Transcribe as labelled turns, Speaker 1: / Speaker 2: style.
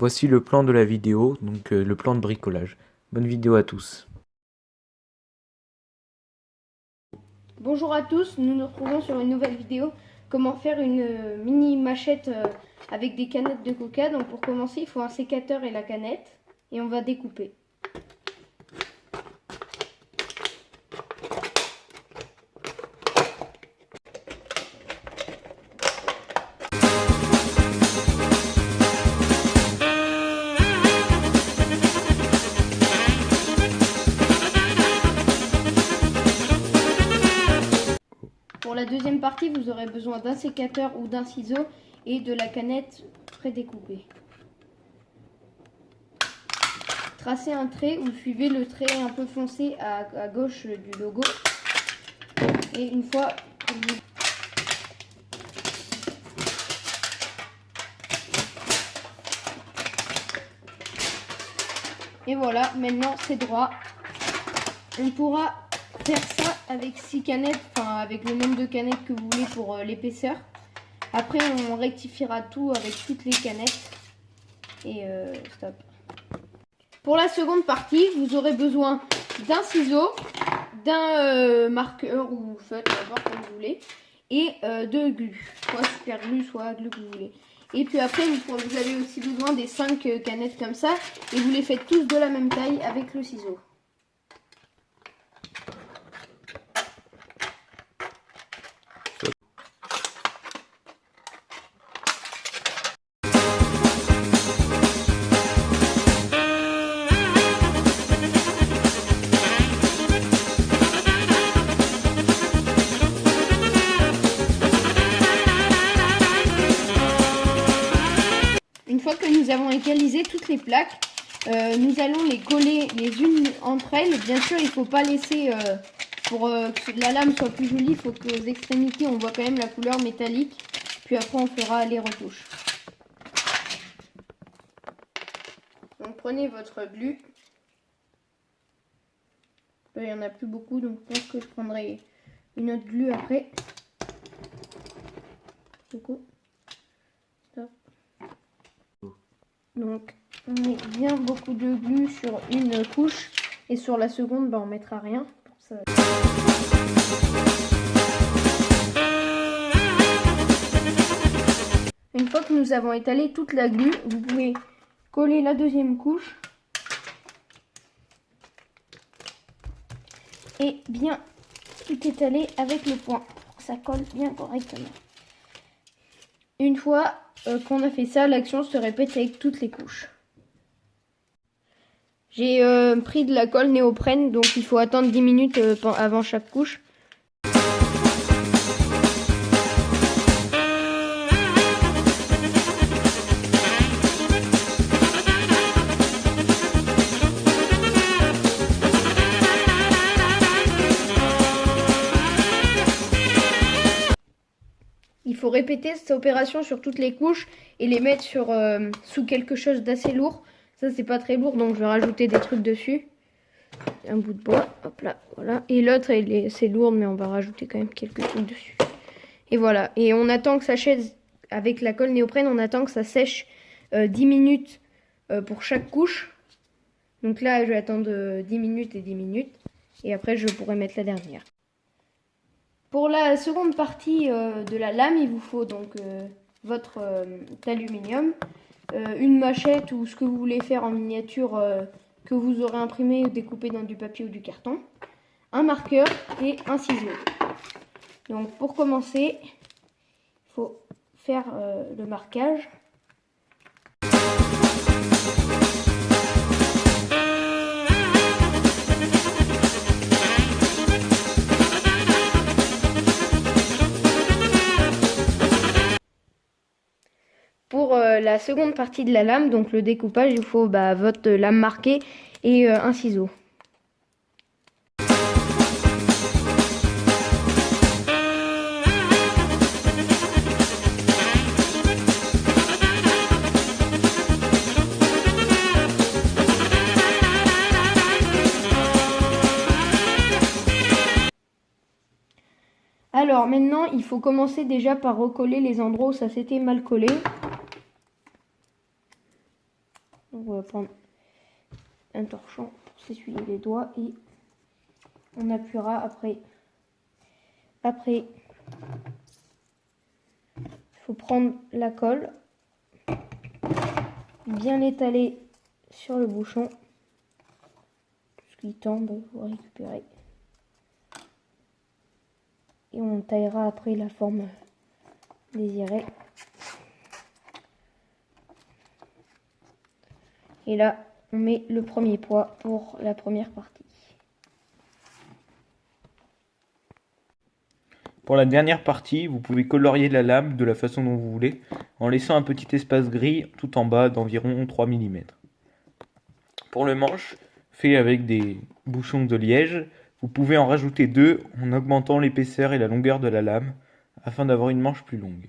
Speaker 1: Voici le plan de la vidéo, donc le plan de bricolage. Bonne vidéo à tous.
Speaker 2: Bonjour à tous, nous nous retrouvons sur une nouvelle vidéo. Comment faire une mini machette avec des canettes de coca. Donc pour commencer, il faut un sécateur et la canette. Et on va découper. Pour la deuxième partie, vous aurez besoin d'un sécateur ou d'un ciseau et de la canette prédécoupée. Tracez un trait ou suivez le trait un peu foncé à gauche du logo. Et une fois que vous... Et voilà, maintenant c'est droit. On pourra faire ça avec 6 canettes, enfin avec le nombre de canettes que vous voulez pour l'épaisseur. Après on rectifiera tout avec toutes les canettes. Et stop. Pour la seconde partie, vous aurez besoin d'un ciseau, d'un marqueur ou feutre, n'importe comme vous voulez, et de glu, soit super glue, soit glue que vous voulez. Et puis après, vous avez aussi besoin des 5 canettes comme ça, et vous les faites tous de la même taille avec le ciseau. Une fois que nous avons égalisé toutes les plaques, nous allons les coller les unes entre elles. Bien sûr, il ne faut pas laisser, pour que la lame soit plus jolie, il faut qu'aux extrémités, on voit quand même la couleur métallique. Puis après, on fera les retouches. Donc, prenez votre glu. Là, il n'y en a plus beaucoup, donc je pense que je prendrai une autre glu après. Stop. Donc on met bien beaucoup de glu sur une couche et sur la seconde on mettra rien pour ça. Une fois que nous avons étalé toute la glu, vous pouvez coller la deuxième couche et bien tout étaler avec le poing pour que ça colle bien correctement. Une fois qu'on a fait ça, l'action se répète avec toutes les couches. J'ai pris de la colle néoprène, donc il faut attendre 10 minutes avant chaque couche. Il faut répéter cette opération sur toutes les couches et les mettre sous quelque chose d'assez lourd. Ça c'est pas très lourd, donc je vais rajouter des trucs dessus. Un bout de bois, hop là, voilà. Et l'autre c'est lourd, mais on va rajouter quand même quelques trucs dessus. Et voilà, et on attend que ça sèche, avec la colle néoprène, on attend que ça sèche 10 minutes pour chaque couche. Donc là je vais attendre 10 minutes et 10 minutes. Et après je pourrai mettre la dernière. Pour la seconde partie de la lame, il vous faut donc votre aluminium, une machette ou ce que vous voulez faire en miniature que vous aurez imprimé ou découpé dans du papier ou du carton, un marqueur et un ciseau. Donc pour commencer, il faut faire le marquage. Pour la seconde partie de la lame, donc le découpage, il faut votre lame marquée et un ciseau. Alors maintenant, il faut commencer déjà par recoller les endroits où ça s'était mal collé. Donc on va prendre un torchon pour s'essuyer les doigts et on appuiera après. Après, il faut prendre la colle, bien l'étaler sur le bouchon. Tout ce qui tombe, il faut récupérer. Et on taillera après la forme désirée. Et là, on met le premier poids pour la première partie.
Speaker 1: Pour la dernière partie, vous pouvez colorier la lame de la façon dont vous voulez, en laissant un petit espace gris tout en bas d'environ 3 mm. Pour le manche, fait avec des bouchons de liège, vous pouvez en rajouter 2 en augmentant l'épaisseur et la longueur de la lame, afin d'avoir une manche plus longue.